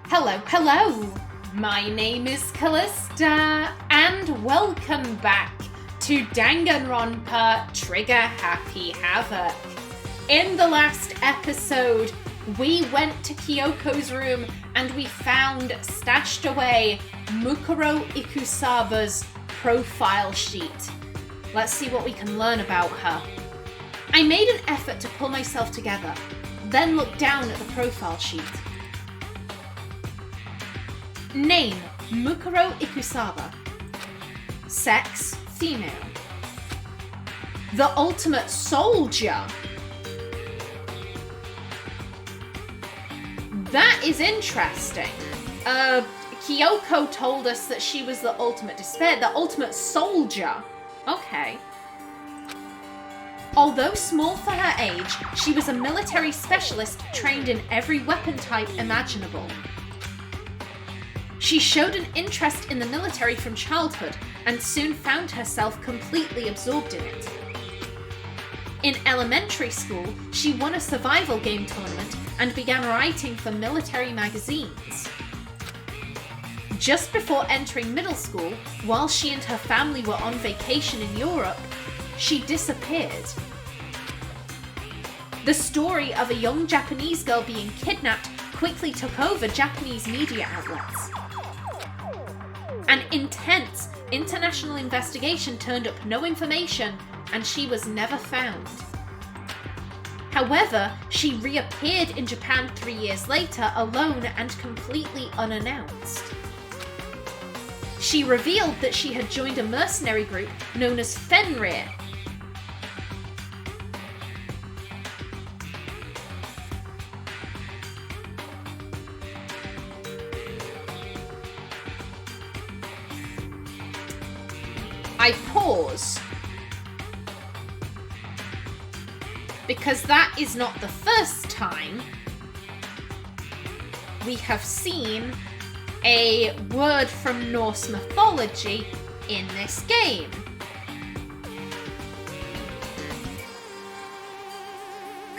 Hello! My name is Callista, and welcome back to Danganronpa Trigger Happy Havoc. In the last episode, we went to Kyoko's room and we found stashed away Mukuro Ikusaba's profile sheet. Let's see what we can learn about her. I made an effort to pull myself together, then looked down at the profile sheet. Name, Mukuro Ikusaba. Sex, female. The ultimate soldier. That is interesting. Kyoko told us that she was the ultimate despair, the ultimate soldier. Okay. Although small for her age, she was a military specialist trained in every weapon type imaginable. She showed an interest in the military from childhood and soon found herself completely absorbed in it. In elementary school, she won a survival game tournament and began writing for military magazines. Just before entering middle school, while she and her family were on vacation in Europe, she disappeared. The story of a young Japanese girl being kidnapped quickly took over Japanese media outlets. An intense international investigation turned up no information, and she was never found. However, she reappeared in Japan 3 years later, alone and completely unannounced. She revealed that she had joined a mercenary group known as Fenrir. I pause because that is not the first time we have seen a word from Norse mythology in this game.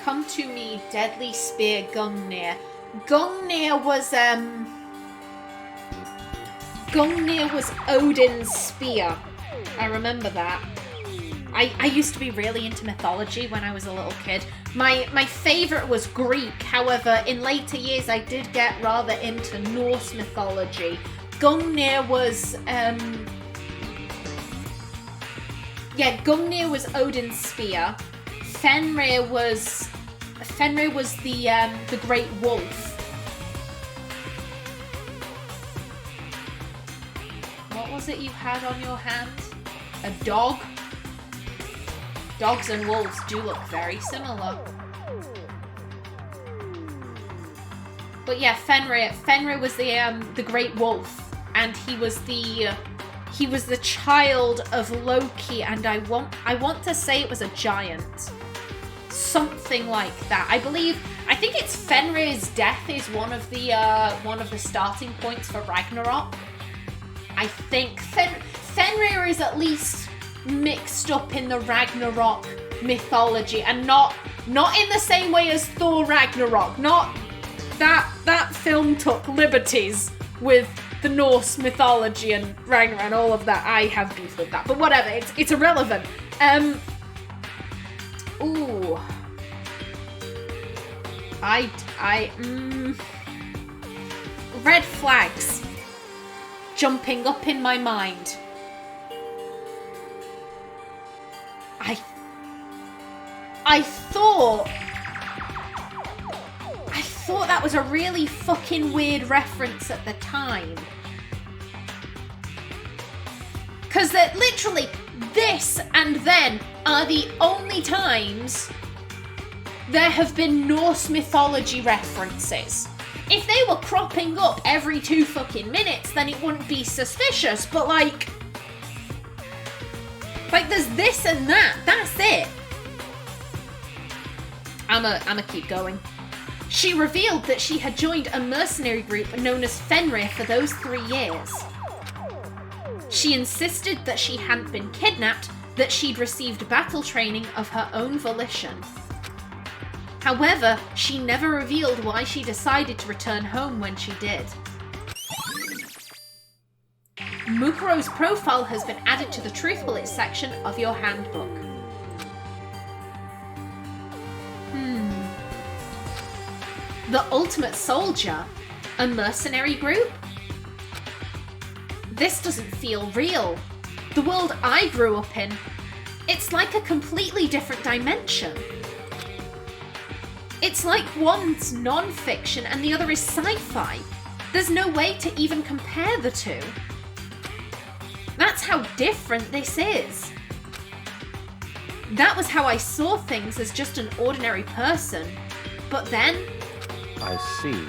Come to me, deadly spear Gungnir. Gungnir was Odin's spear. I remember that. I used to be really into mythology when I was a little kid. My favourite was Greek, however, in later years I did get rather into Norse mythology. Gungnir was, Gungnir was Odin's spear. Fenrir was the Great Wolf. What was it you had on your hand? A dog? Dogs and wolves do look very similar. But yeah, Fenrir was the Great Wolf, and he was the child of Loki, and I want to say it was a giant. Something like that. I think it's Fenrir's death is one of the starting points for Ragnarok. I think Fenrir is at least mixed up in the Ragnarok mythology, and not in the same way as Thor Ragnarok. Not that film took liberties with the Norse mythology and Ragnarok and all of that. I have beef with that, but whatever. It's irrelevant. Ooh. Red flags jumping up in my mind. I thought that was a really fucking weird reference at the time. Because that literally this and then are the only times there have been Norse mythology references. If they were cropping up every 2 fucking minutes, then it wouldn't be suspicious, but like there's this and that, that's it. I'ma keep going. She revealed that she had joined a mercenary group known as Fenrir for those 3 years. She insisted that she hadn't been kidnapped, that she'd received battle training of her own volition. However, she never revealed why she decided to return home when she did. Mukuro's profile has been added to the Truth Bullets section of your handbook. The Ultimate Soldier? A mercenary group? This doesn't feel real. The world I grew up in, it's like a completely different dimension. It's like one's non-fiction and the other is sci-fi. There's no way to even compare the two. That's how different this is. That was how I saw things as just an ordinary person. But then... I see.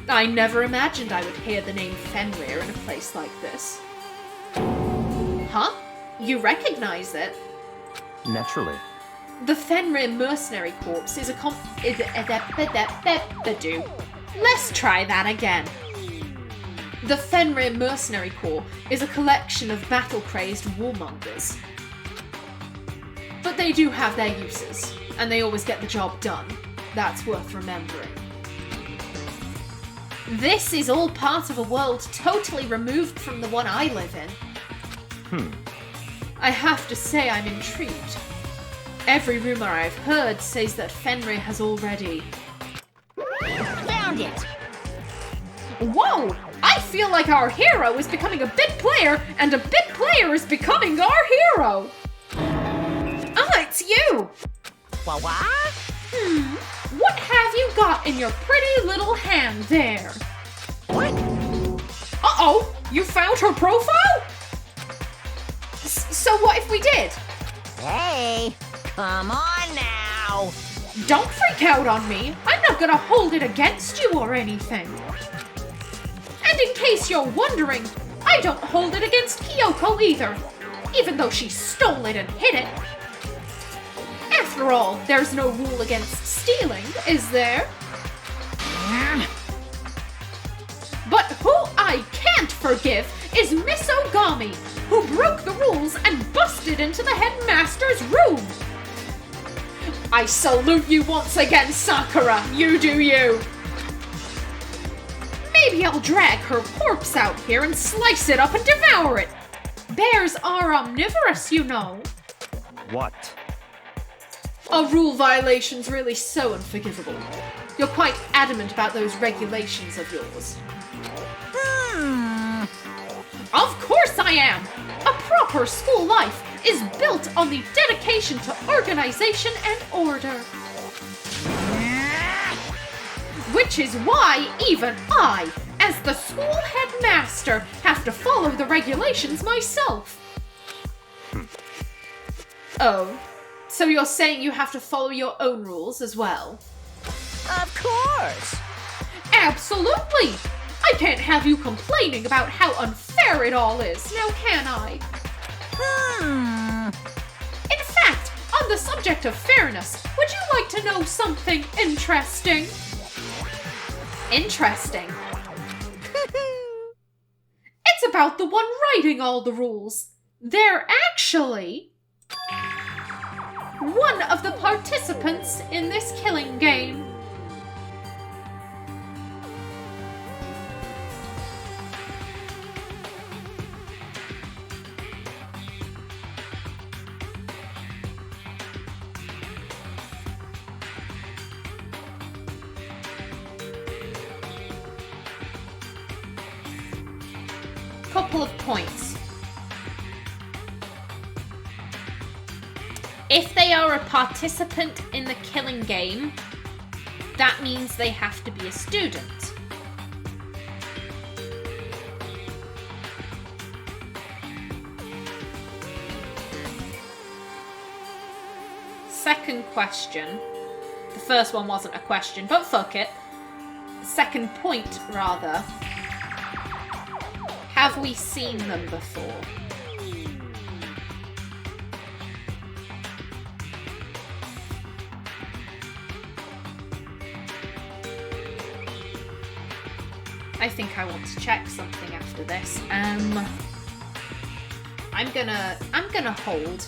I never imagined I would hear the name Fenrir in a place like this. Huh? You recognize it? Naturally. The Fenrir Mercenary Corps is a Let's try that again. The Fenrir Mercenary Corps is a collection of battle-crazed warmongers. But they do have their uses, and they always get the job done. That's worth remembering. This is all part of a world totally removed from the one I live in. I have to say I'm intrigued. Every rumor I've heard says that Fenrir has already... Found it! Whoa! I feel like our hero is becoming a bit player, and a bit player is becoming our hero! Ah, it's you! What? What have you got in your pretty little hand there? What? Uh-oh! You found her profile? So what if we did? Hey, come on now! Don't freak out on me. I'm not gonna hold it against you or anything. And in case you're wondering, I don't hold it against Kyoko either, even though she stole it and hid it. After all, there's no rule against stealing, is there? But who I can't forgive is Miss Ogami, who broke the rules and busted into the headmaster's room. I salute you once again, Sakura. You do you. Maybe I'll drag her corpse out here and slice it up and devour it. Bears are omnivorous, you know. What? Are rule violations really so unforgivable? You're quite adamant about those regulations of yours. Of course I am! A proper school life is built on the dedication to organization and order. Which is why even I, as the school headmaster, have to follow the regulations myself. Oh, so you're saying you have to follow your own rules as well? Of course! Absolutely! I can't have you complaining about how unfair it all is, now can I? In fact, on the subject of fairness, would you like to know something interesting? Interesting? It's about the one writing all the rules. They're actually... one of the participants in this killing game. Couple of points. If they are a participant in the killing game, that means they have to be a student. Second question. The first one wasn't a question, but fuck it. Second point, rather. Have we seen them before? I think I want to check something after this. I'm gonna hold.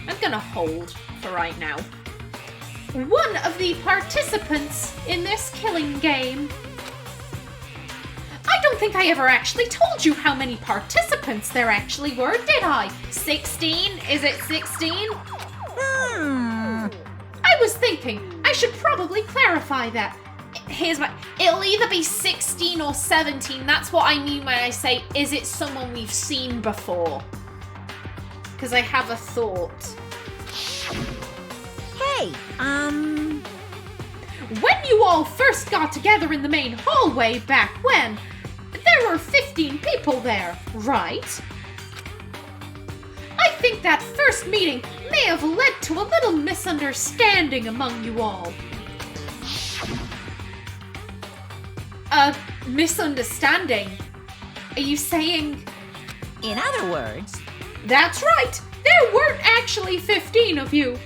I'm gonna hold for right now. one of the participants in this killing game. I don't think I ever actually told you how many participants there actually were, did I? 16? Is it 16? I was thinking I should probably clarify that. It'll either be 16 or 17. That's what I mean when I say, is it someone we've seen before? Because I have a thought. Hey, When you all first got together in the main hallway back when, there were 15 people there, right? I think that first meeting may have led to a little misunderstanding among you all. A misunderstanding? Are you saying... in other words... That's right! There weren't actually 15 of you!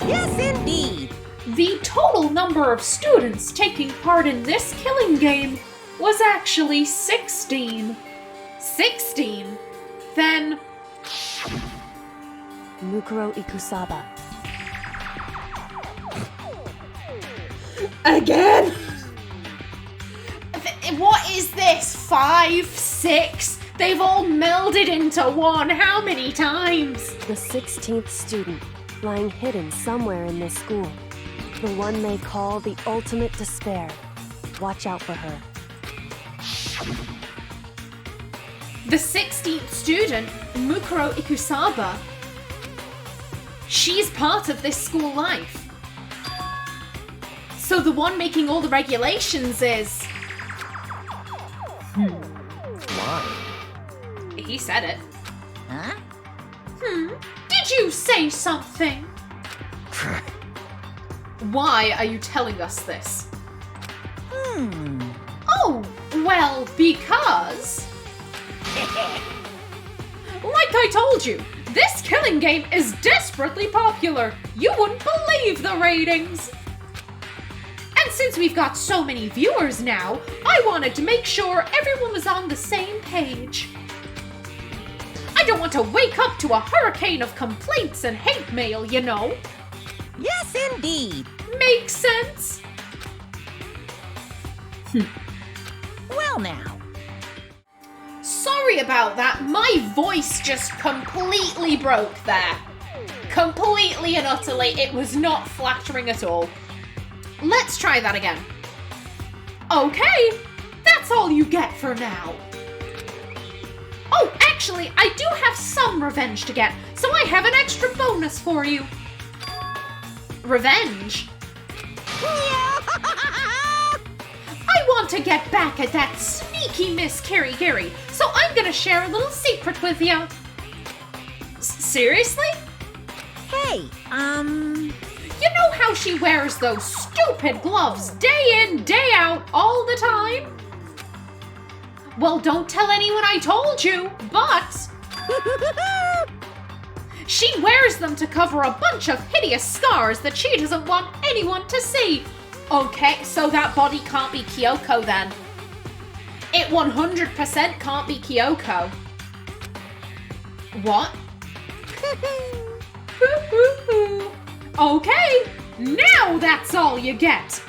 Yes, indeed! The total number of students taking part in this killing game was actually 16. 16? Then... Mukuro Ikusaba. Again? What is this? 5? 6? They've all melded into one. How many times? The 16th student, lying hidden somewhere in this school. The one they call the ultimate despair. Watch out for her. The 16th student, Mukuro Ikusaba. She's part of this school life. So the one making all the regulations is... Why? He said it. Huh? Did you say something? Why are you telling us this? Oh, well, because... Like I told you, this killing game is desperately popular. You wouldn't believe the ratings. And since we've got so many viewers now, I wanted to make sure everyone was on the same page. I don't want to wake up to a hurricane of complaints and hate mail, you know. Yes, indeed! Makes sense? Well now. Sorry about that. My voice just completely broke there. Completely and utterly. It was not flattering at all. Let's try that again. Okay, that's all you get for now. Oh, actually, I do have some revenge to get, so I have an extra bonus for you. Revenge? I want to get back at that sneaky Miss Kirigiri, so I'm gonna share a little secret with you. Seriously? Hey, You know how she wears those stupid gloves day in, day out, all the time? Well, don't tell anyone I told you, but... she wears them to cover a bunch of hideous scars that she doesn't want anyone to see. Okay, so that body can't be Kyoko then. It 100% can't be Kyoko. What? Okay, now that's all you get.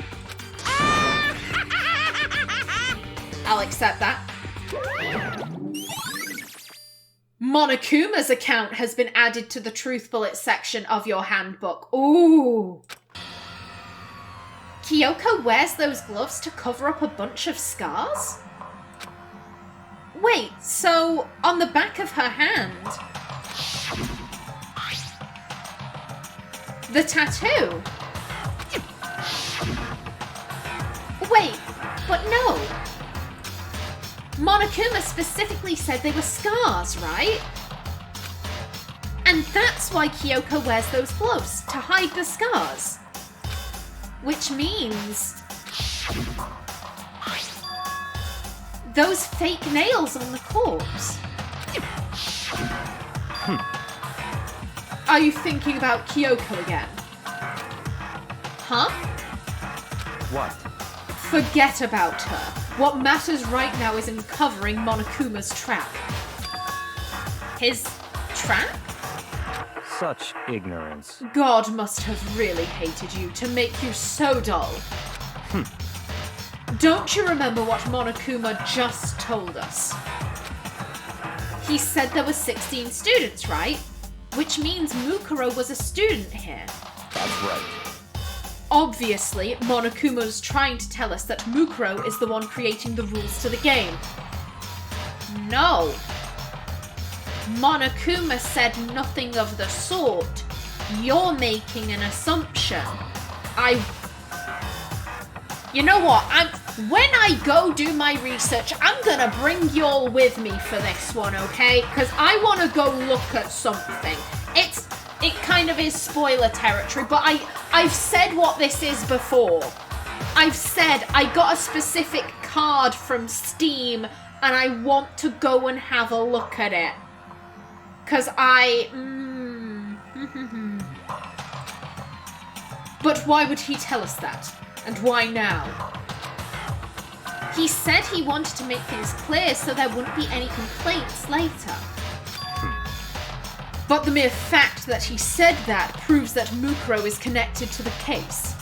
I'll accept that. Monokuma's account has been added to the Truth Bullet section of your handbook. Ooh. Kyoko wears those gloves to cover up a bunch of scars? Wait, so on the back of her hand... the tattoo? Wait, but no. Monokuma specifically said they were scars, right? And that's why Kyoko wears those gloves, to hide the scars. Which means... those fake nails on the corpse. Are you thinking about Kyoko again? Huh? What? Forget about her. What matters right now is uncovering Monokuma's trap. His trap? Such ignorance. God must have really hated you to make you so dull. Don't you remember what Monokuma just told us? He said there were 16 students, right? Which means Mukuro was a student here. That's right. Obviously, Monokuma was trying to tell us that Mukuro is the one creating the rules to the game. No. Monokuma said nothing of the sort. You're making an assumption. You know what? When I go do my research, I'm gonna bring you all with me for this one, okay? Because I want to go look at something. It kind of is spoiler territory, but I've said what this is before. I've said I got a specific card from Steam and I want to go and have a look at it. Because But why would he tell us that? And why now? He said he wanted to make things clear so there wouldn't be any complaints later. But the mere fact that he said that proves that Mukuro is connected to the case.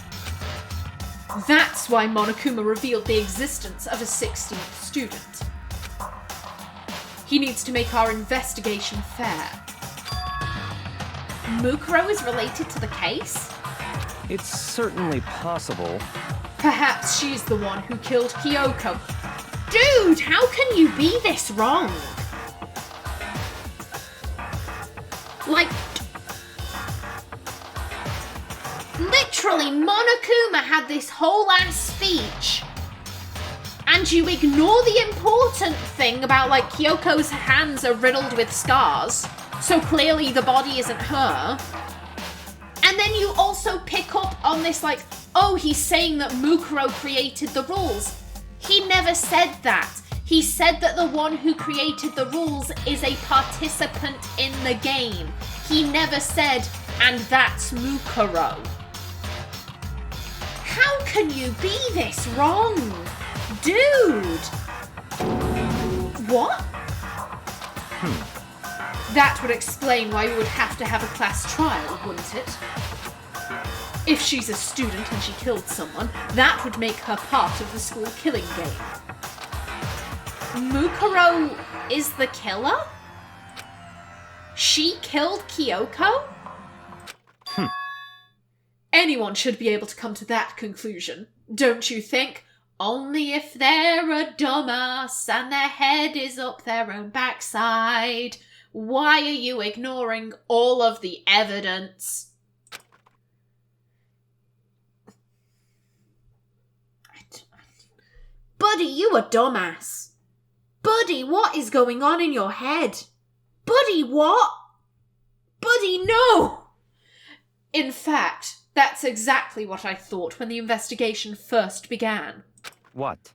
That's why Monokuma revealed the existence of a 16th student. He needs to make our investigation fair. Mukuro is related to the case? It's certainly possible. Perhaps she's the one who killed Kyoko. Dude, how can you be this wrong? Like, literally, Monokuma had this whole ass speech. And you ignore the important thing about, like, Kyoko's hands are riddled with scars. So clearly the body isn't her. And then you also pick up on this, like, oh, he's saying that Mukuro created the rules. He never said that. He said that the one who created the rules is a participant in the game. He never said, and that's Mukuro. How can you be this wrong? Dude! What? That would explain why we would have to have a class trial, wouldn't it? If she's a student and she killed someone, that would make her part of the school killing game. Mukuro is the killer? She killed Kyoko? Anyone should be able to come to that conclusion, don't you think? Only if they're a dumbass and their head is up their own backside. Why are you ignoring all of the evidence? Buddy, you a dumbass. Buddy, what is going on in your head? Buddy, what? Buddy, no! In fact, that's exactly what I thought when the investigation first began. What?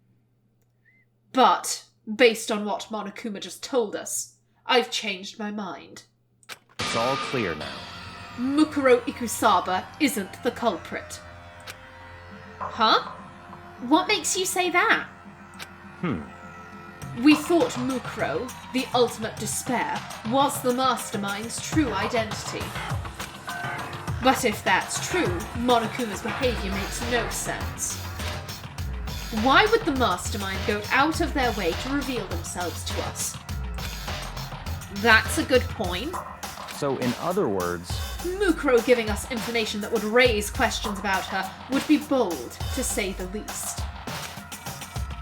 But, based on what Monokuma just told us, I've changed my mind. It's all clear now. Mukuro Ikusaba isn't the culprit. Huh? What makes you say that? We thought Mukuro, the ultimate despair, was the mastermind's true identity. But if that's true, Monokuma's behaviour makes no sense. Why would the mastermind go out of their way to reveal themselves to us? That's a good point. So, in other words... Mukuro giving us information that would raise questions about her would be bold, to say the least.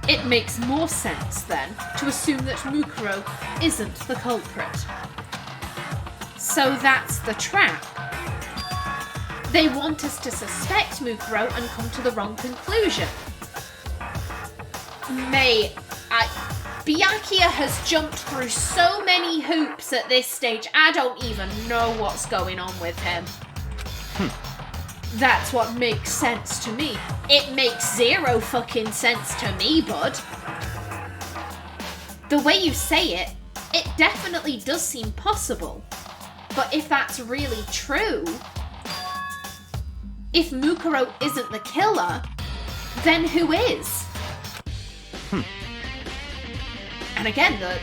It makes more sense, then, to assume that Mukuro isn't the culprit. So that's the trap. They want us to suspect Mukuro and come to the wrong conclusion. Byakuya has jumped through so many hoops at this stage, I don't even know what's going on with him. That's what makes sense to me. It makes zero fucking sense to me, bud. The way you say it, it definitely does seem possible. But if that's really true, if Mukuro isn't the killer, then who is? And again, the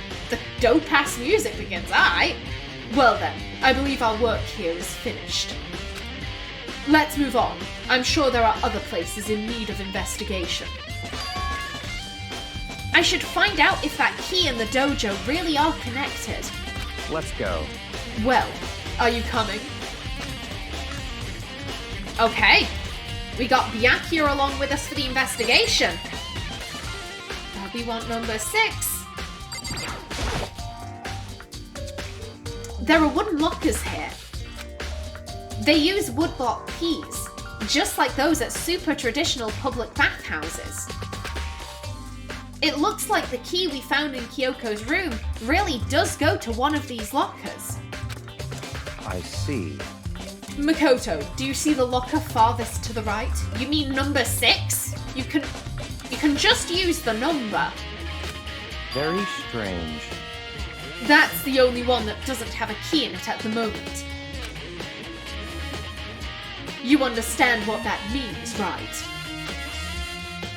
dope-ass music begins. Well then, I believe our work here is finished. Let's move on. I'm sure there are other places in need of investigation. I should find out if that key and the dojo really are connected. Let's go. Well, are you coming? Okay. We got Byakuya along with us for the investigation. We want number 6. There are wooden lockers here. They use woodblock keys, just like those at super traditional public bathhouses. It looks like the key we found in Kyoko's room really does go to one of these lockers. I see. Makoto, do you see the locker farthest to the right? You mean number 6? You can just use the number. Very strange. That's the only one that doesn't have a key in it at the moment. You understand what that means, right?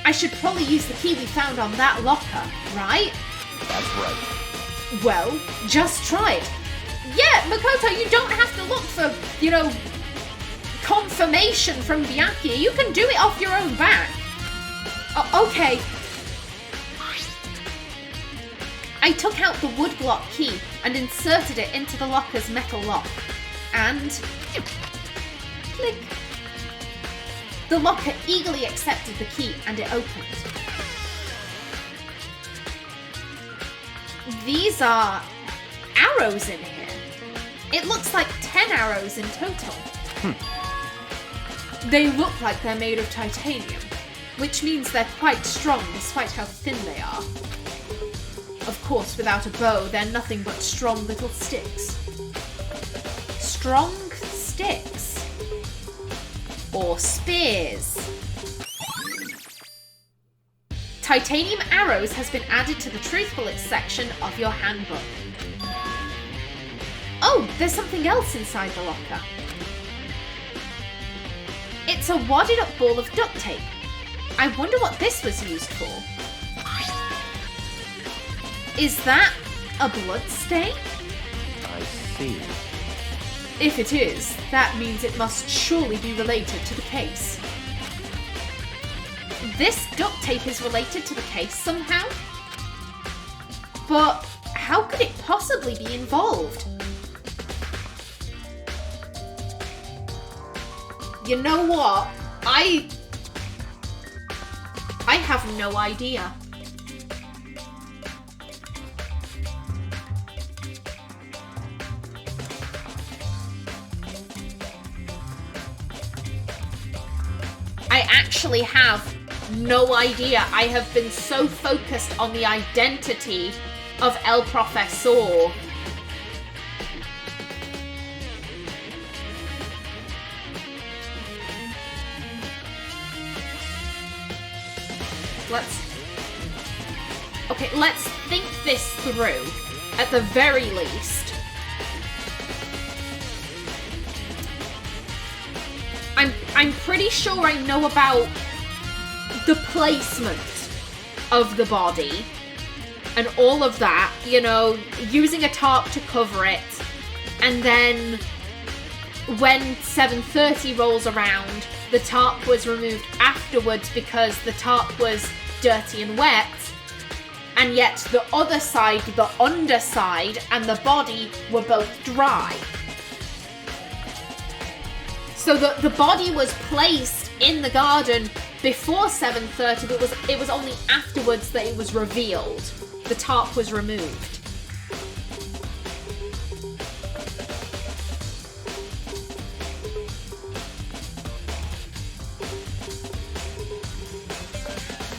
I should probably use the key we found on that locker, right? That's right. Well, just try it. Yeah, Makoto, you don't have to look for, confirmation from Byakuya. You can do it off your own back. Okay. I took out the woodblock key and inserted it into the locker's metal lock. And... click. The locker eagerly accepted the key and it opened. These are arrows in here. It looks like 10 arrows in total. They look like they're made of titanium, which means they're quite strong despite how thin they are. Of course, without a bow, they're nothing but strong little sticks. Strong sticks. Or spears. Titanium arrows has been added to the truth bullets section of your handbook. Oh, there's something else inside the locker. It's a wadded up ball of duct tape. I wonder what this was used for. Is that a blood stain? I see. If it is, that means it must surely be related to the case. This duct tape is related to the case somehow? But how could it possibly be involved? You know what? I have no idea. I actually have no idea. I have been so focused on the identity of El Profesor. Let's think this through, at the very least. I'm pretty sure I know about the placement of the body and all of that, using a tarp to cover it, and then when 7:30 rolls around, the tarp was removed afterwards because the tarp was dirty and wet, and yet the other side, the underside, and the body were both dry. So the body was placed in the garden before 7:30, but it was only afterwards that it was revealed. The tarp was removed.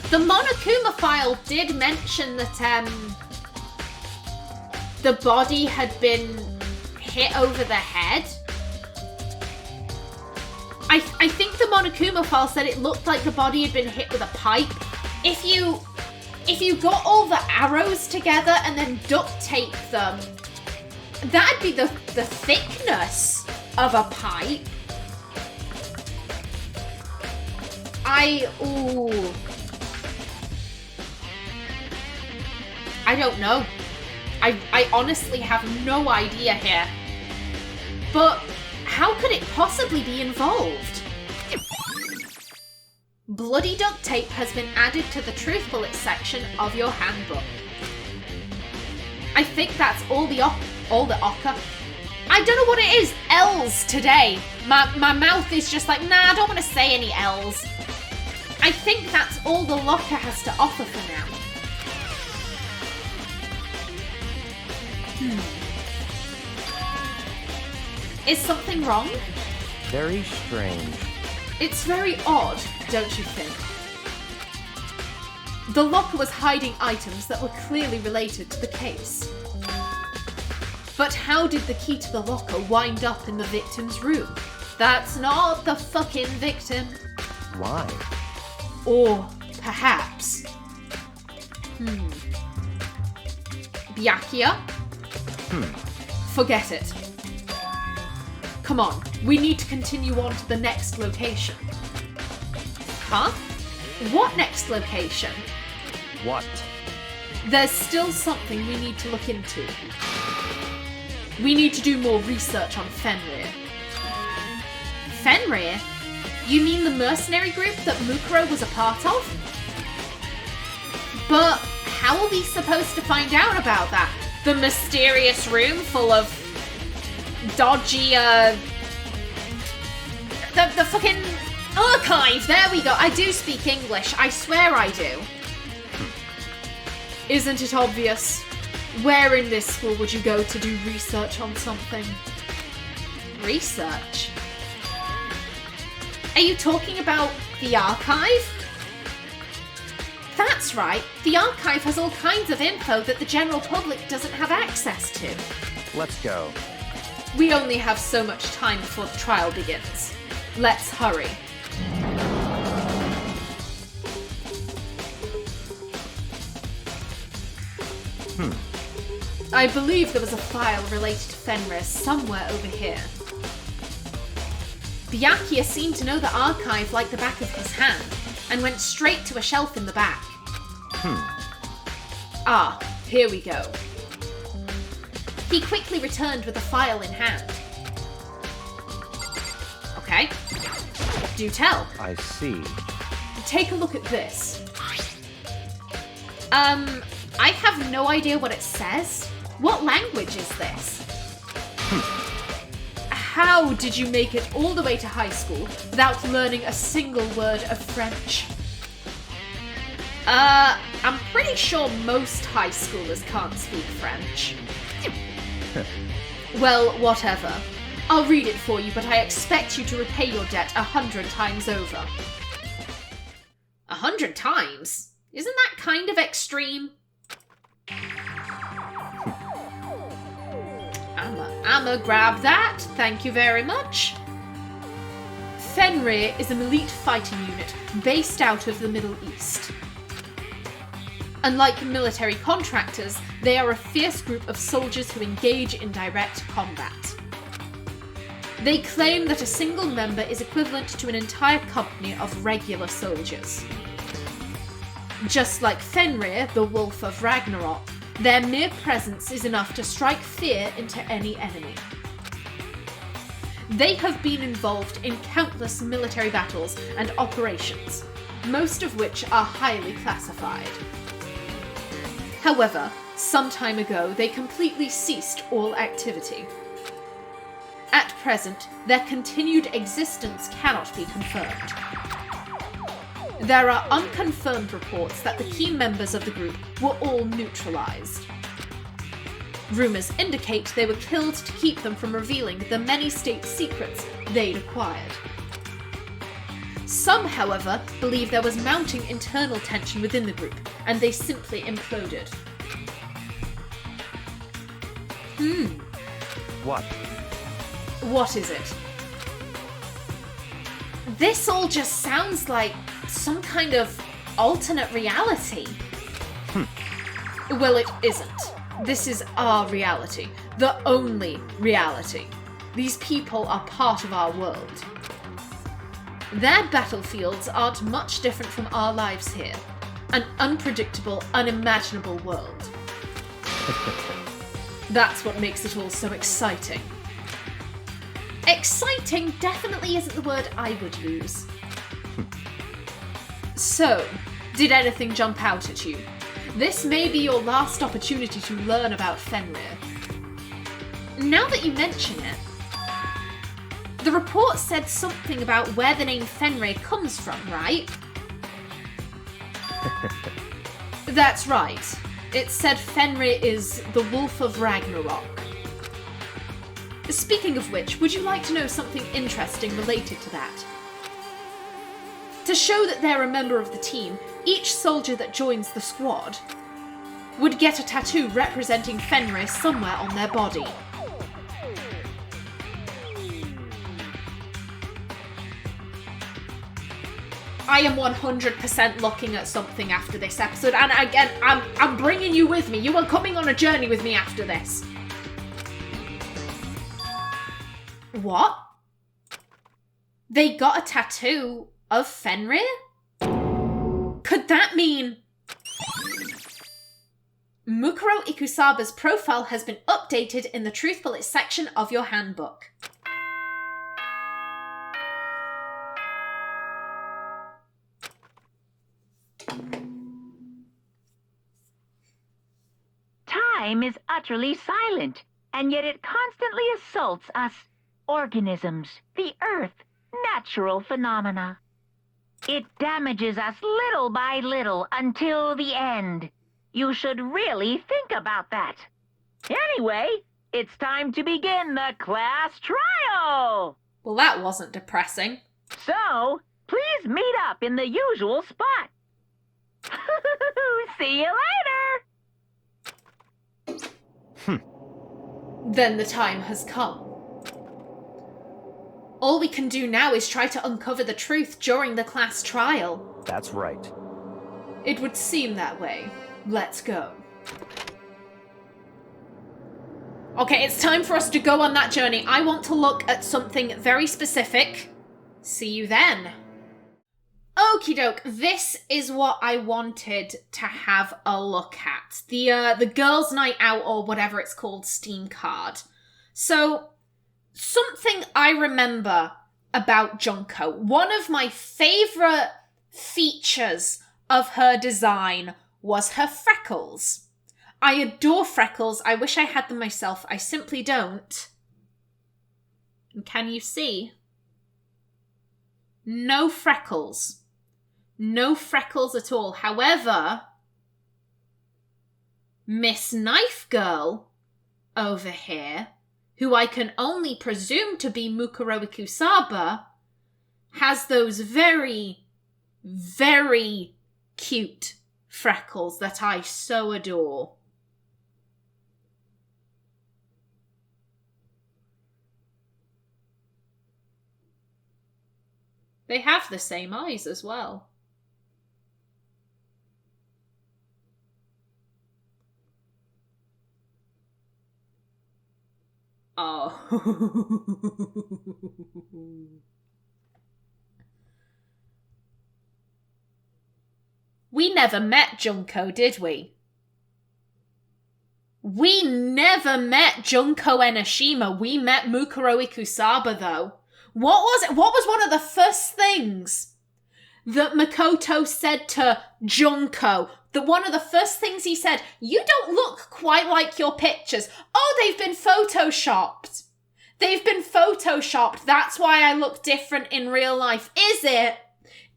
The Monokuma file did mention that the body had been hit over the head. I think the Monokuma file said it looked like the body had been hit with a pipe. If you got all the arrows together and then duct taped them, that'd be the thickness of a pipe. I don't know. I honestly have no idea here. But how could it possibly be involved? Bloody duct tape has been added to the truth bullets section of your handbook. I think that's all the ochre. I don't know what it is. L's today. My mouth is just like, nah, I don't want to say any L's. I think that's all the locker has to offer for now. Is something wrong? Very strange. It's very odd, don't you think? The locker was hiding items that were clearly related to the case. But how did the key to the locker wind up in the victim's room? That's not the fucking victim. Why? Or perhaps... Byakuya? Forget it. Come on, we need to continue on to the next location. Huh? What next location? What? There's still something we need to look into. We need to do more research on Fenrir. Fenrir? You mean the mercenary group that Mukuro was a part of? But how are we supposed to find out about that? The mysterious room full of dodgy, the fucking archive! There we go. I do speak English. I swear I do. Isn't it obvious? Where in this school would you go to do research on something? Research? Are you talking about the archive? That's right. The archive has all kinds of info that the general public doesn't have access to. Let's go. We only have so much time before the trial begins. Let's hurry. I believe there was a file related to Fenrir somewhere over here. Byakuya seemed to know the archive like the back of his hand, and went straight to a shelf in the back. Ah, here we go. He quickly returned with a file in hand. Okay. Do tell. I see. Take a look at this. I have no idea what it says. What language is this? How did you make it all the way to high school without learning a single word of French? I'm pretty sure most high schoolers can't speak French. Well, whatever. I'll read it for you, but I expect you to repay your debt 100 times over. 100 times? Isn't that kind of extreme? I'ma grab that, thank you very much. Fenrir is an elite fighting unit based out of the Middle East. Unlike military contractors, they are a fierce group of soldiers who engage in direct combat. They claim that a single member is equivalent to an entire company of regular soldiers. Just like Fenrir, the Wolf of Ragnarok, their mere presence is enough to strike fear into any enemy. They have been involved in countless military battles and operations, most of which are highly classified. However, some time ago they completely ceased all activity. At present, their continued existence cannot be confirmed. There are unconfirmed reports that the key members of the group were all neutralized. Rumors indicate they were killed to keep them from revealing the many state secrets they'd acquired. Some, however, believe there was mounting internal tension within the group, and they simply imploded. What? What is it? This all just sounds like some kind of alternate reality. Well, it isn't. This is our reality. The only reality. These people are part of our world. Their battlefields aren't much different from our lives here. An unpredictable, unimaginable world. That's what makes it all so exciting. Exciting definitely isn't the word I would use. So, did anything jump out at you? This may be your last opportunity to learn about Fenrir. Now that you mention it, the report said something about where the name Fenrir comes from, right? That's right. It said Fenrir is the Wolf of Ragnarok. Speaking of which, would you like to know something interesting related to that? To show that they're a member of the team, each soldier that joins the squad would get a tattoo representing Fenrir somewhere on their body. I am 100% looking at something after this episode, and again, I'm bringing you with me. You are coming on a journey with me after this. What? They got a tattoo of Fenrir? Could that mean Mukuro Ikusaba's profile has been updated in the Truth Bullets section of your handbook? Time is utterly silent, and yet it constantly assaults us, organisms, the earth, natural phenomena. It damages us little by little until the end. You should really think about that. Anyway, it's time to begin the class trial! Well, that wasn't depressing. So, please meet up in the usual spot. See you later! Then the time has come. All we can do now is try to uncover the truth during the class trial. That's right. It would seem that way. Let's go. Okay, it's time for us to go on that journey. I want to look at something very specific. See you then. Okie doke, this is what I wanted to have a look at. The girls' night out, or whatever it's called, Steam card. So, something I remember about Junko. One of my favourite features of her design was her freckles. I adore freckles. I wish I had them myself. I simply don't. And can you see? No freckles. No freckles at all. However, Miss Knife Girl over here, who I can only presume to be Mukuro Ikusaba, has those very, very cute freckles that I so adore. They have the same eyes as well. Oh. We never met Junko, did we? We never met Junko Enoshima. We met Mukuro Ikusaba, though. What was it? What was one of the first things that Makoto said to Junko? One of the first things he said, "You don't look quite like your pictures." Oh, they've been photoshopped. They've been photoshopped. That's why I look different in real life. Is it?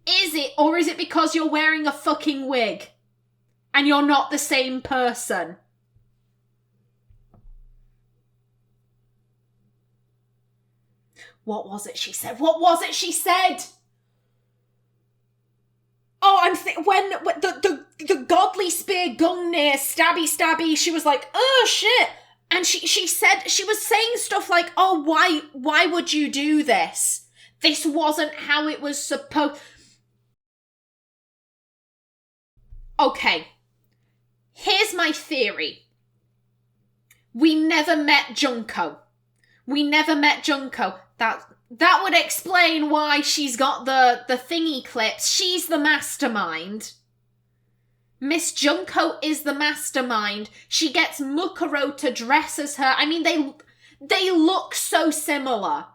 Is it? Or is it because you're wearing a fucking wig and you're not the same person? What was it she said? What was it she said? Oh, when the godly spear Gungnir stabby, she was like, "Oh shit," and she said, she was saying stuff like, "Oh, why would you do this? This wasn't how it was supposed." Okay, here's my theory. We never met Junko. That would explain why she's got the thingy clips. She's the mastermind. Miss Junko is the mastermind. She gets Mukuro to dress as her. I mean, they look so similar.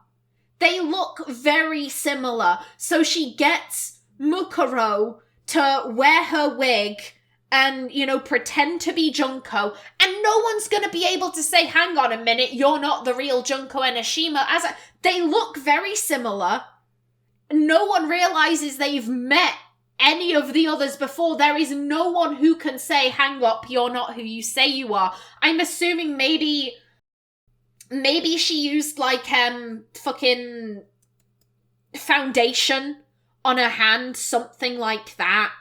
They look very similar. So she gets Mukuro to wear her wig and, you know, pretend to be Junko, and no one's gonna be able to say, hang on a minute, you're not the real Junko Enoshima. They look very similar. No one realizes they've met any of the others before. There is no one who can say, hang up, you're not who you say you are. I'm assuming maybe she used, like, fucking foundation on her hand, something like that,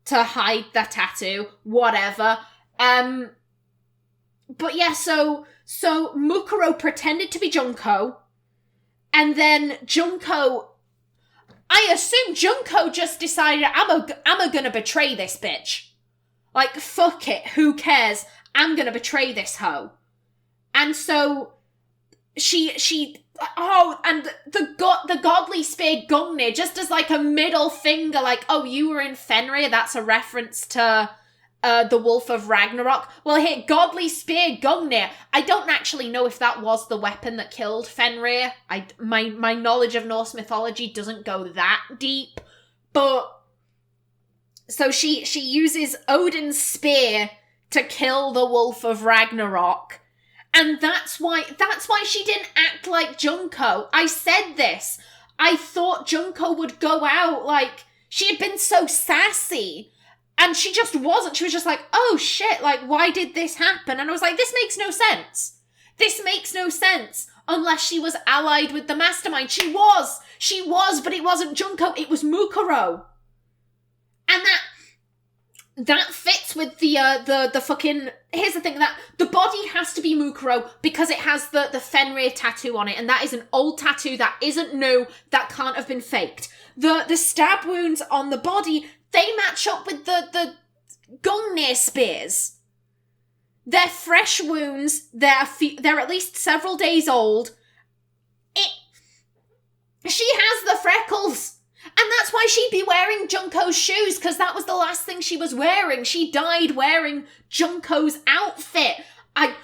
to hide the tattoo, whatever. But yeah, so Mukuro pretended to be Junko, and then Junko, I assume Junko just decided, I'm gonna betray this bitch. Like, fuck it, who cares? I'm gonna betray this hoe. And so and the godly spear Gungnir, just as like a middle finger, like, oh, you were in Fenrir, that's a reference to the Wolf of Ragnarok. Well, here, godly spear Gungnir, I don't actually know if that was the weapon that killed Fenrir. My knowledge of Norse mythology doesn't go that deep, but so she uses Odin's spear to kill the Wolf of Ragnarok. And that's why she didn't act like Junko. I said this. I thought Junko would go out like, she had been so sassy. And she just wasn't. She was just like, oh shit, like, why did this happen? And I was like, this makes no sense. This makes no sense. Unless she was allied with the mastermind. She was, but it wasn't Junko, it was Mukuro. And that fits with the fucking, here's the thing, that the body has to be Mukuro because it has the Fenrir tattoo on it, and that is an old tattoo that isn't new, that can't have been faked. The stab wounds on the body, they match up with the Gungnir spears. They're fresh wounds, they're at least several days old. She has the freckles. And that's why she'd be wearing Junko's shoes, because that was the last thing she was wearing. She died wearing Junko's outfit. I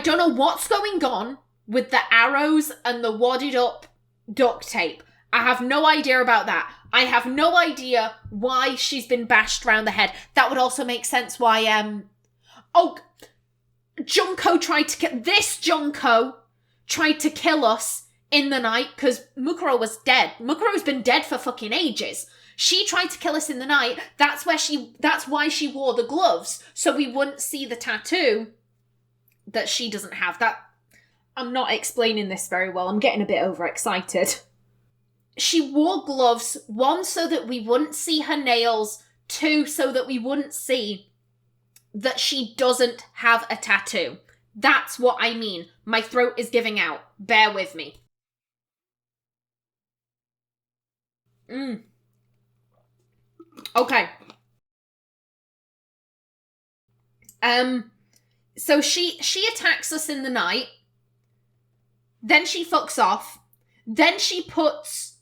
don't know what's going on with the arrows and the wadded up duct tape. I have no idea about that. I have no idea why she's been bashed around the head. That would also make sense why, Junko tried to kill us in the night, because Mukuro was dead. Mukuro's been dead for fucking ages. She tried to kill us in the night. That's why she wore the gloves, so we wouldn't see the tattoo that she doesn't have. That, I'm not explaining this very well. I'm getting a bit overexcited. She wore gloves, one, so that we wouldn't see her nails, two, so that we wouldn't see that she doesn't have a tattoo. That's what I mean. My throat is giving out. Bear with me. Okay. So she attacks us in the night. Then she fucks off. Then she puts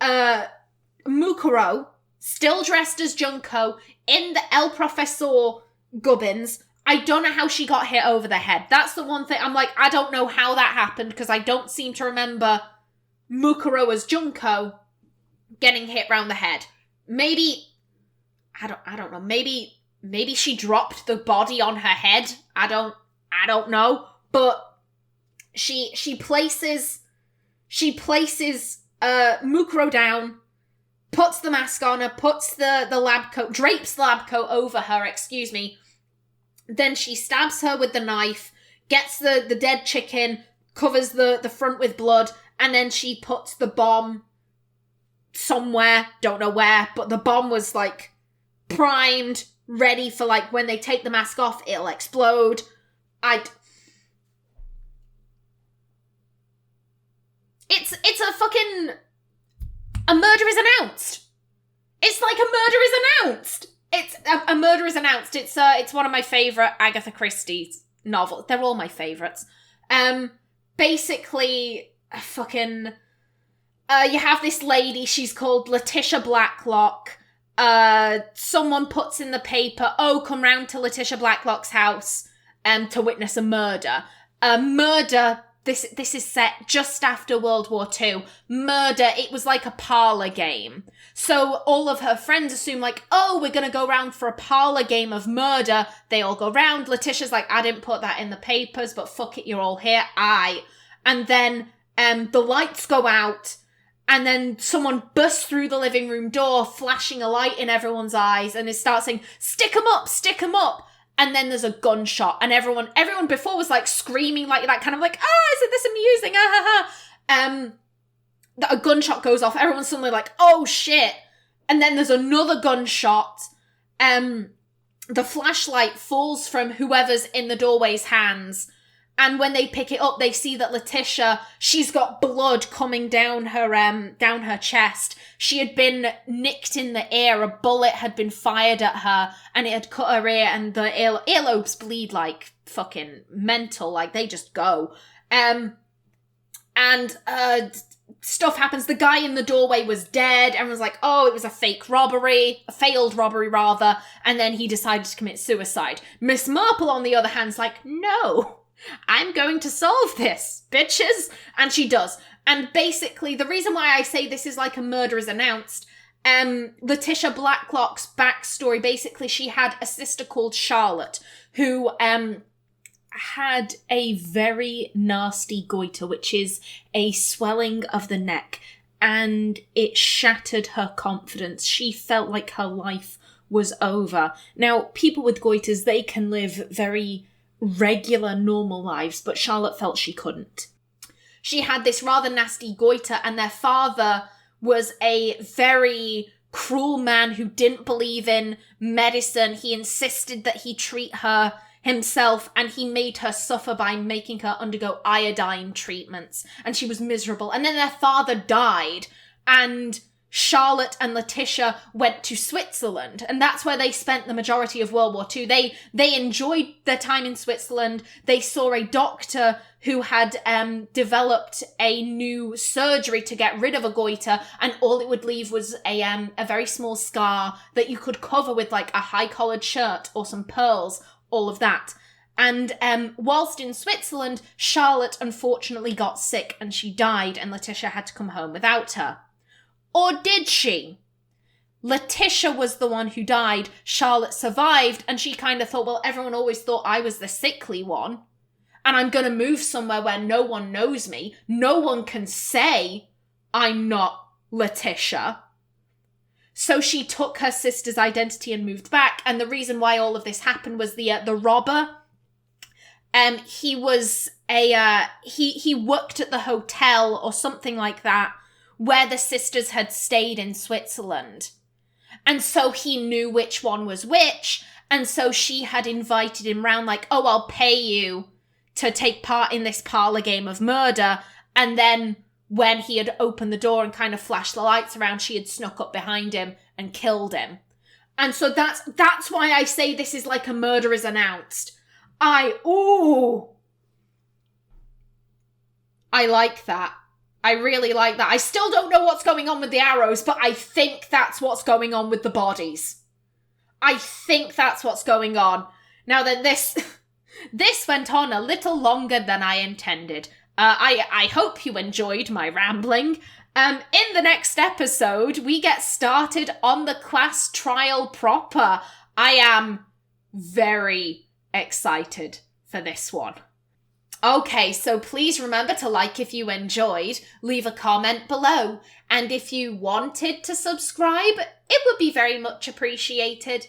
Mukuro, still dressed as Junko, in the El Professor gubbins. I don't know how she got hit over the head. That's the one thing I'm like, I don't know how that happened, because I don't seem to remember Mukuro as Junko getting hit round the head. Maybe, I don't know, maybe she dropped the body on her head. I don't know, but she places Mukuro down, puts the mask on her, puts the lab coat, drapes the lab coat over her, excuse me. Then she stabs her with the knife, gets the dead chicken, covers the front with blood, and then she puts the bomb somewhere, don't know where, but the bomb was like primed, ready for like when they take the mask off, it'll explode. It's a fucking, a murder is announced. It's like a murder is announced. It's a murder is announced. It's one of my favourite Agatha Christie's novels. They're all my favourites. Basically, fucking, you have this lady, she's called Letitia Blacklock. Someone puts in the paper, oh, come round to Letitia Blacklock's house to witness a murder. murder. This is set just after World War II. Murder, it was like a parlor game. So all of her friends assume like, oh, we're going to go round for a parlor game of murder. They all go round. Letitia's like, I didn't put that in the papers, but fuck it, you're all here. And then the lights go out, and then someone bursts through the living room door, flashing a light in everyone's eyes, and it starts saying, stick 'em up, stick 'em up. And then there's a gunshot, and everyone before was like screaming like that, kind of like, isn't this amusing? A gunshot goes off. Everyone's suddenly like, oh shit. And then there's another gunshot. The flashlight falls from whoever's in the doorway's hands. And when they pick it up, they see that Letitia, she's got blood coming down her chest. She had been nicked in the ear. A bullet had been fired at her, and it had cut her ear, and the earlobes bleed like fucking mental, like they just go. Stuff happens. The guy in the doorway was dead. Everyone's like, oh, it was a failed robbery rather, and then he decided to commit suicide. Miss Marple, on the other hand, is like, no. I'm going to solve this, bitches. And she does. And basically, the reason why I say this is like a murder is announced, Letitia Blacklock's backstory, basically she had a sister called Charlotte who had a very nasty goiter, which is a swelling of the neck, and it shattered her confidence. She felt like her life was over. Now, people with goiters, they can live very regular, normal lives, but Charlotte felt she couldn't. She had this rather nasty goiter, and their father was a very cruel man who didn't believe in medicine. He insisted that he treat her himself, and he made her suffer by making her undergo iodine treatments, and she was miserable. And then their father died, and Charlotte and Letitia went to Switzerland, and that's where they spent the majority of World War II. They enjoyed their time in Switzerland. They saw a doctor who had developed a new surgery to get rid of a goiter, and all it would leave was a very small scar that you could cover with like a high-collared shirt or some pearls, all of that. And whilst in Switzerland, Charlotte unfortunately got sick and she died, and Letitia had to come home without her. Or did she? Letitia was the one who died. Charlotte survived, and she kind of thought, well, everyone always thought I was the sickly one, and I'm going to move somewhere where no one knows me. No one can say I'm not Letitia. So she took her sister's identity and moved back, and the reason why all of this happened was the robber. He was he worked at the hotel or something like that, where the sisters had stayed in Switzerland. And so he knew which one was which, and so she had invited him round like, oh, I'll pay you to take part in this parlour game of murder. And then when he had opened the door and kind of flashed the lights around, she had snuck up behind him and killed him. And so that's why I say this is like a murder is announced. I like that. I really like that. I still don't know what's going on with the arrows, but I think that's what's going on with the bodies. I think that's what's going on. Now then, this went on a little longer than I intended. I hope you enjoyed my rambling. In the next episode, we get started on the class trial proper. I am very excited for this one. Okay, so please remember to like if you enjoyed, leave a comment below, and if you wanted to subscribe, it would be very much appreciated.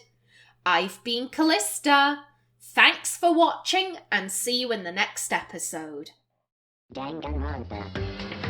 I've been Callista. Thanks for watching, and see you in the next episode. Danganronpa.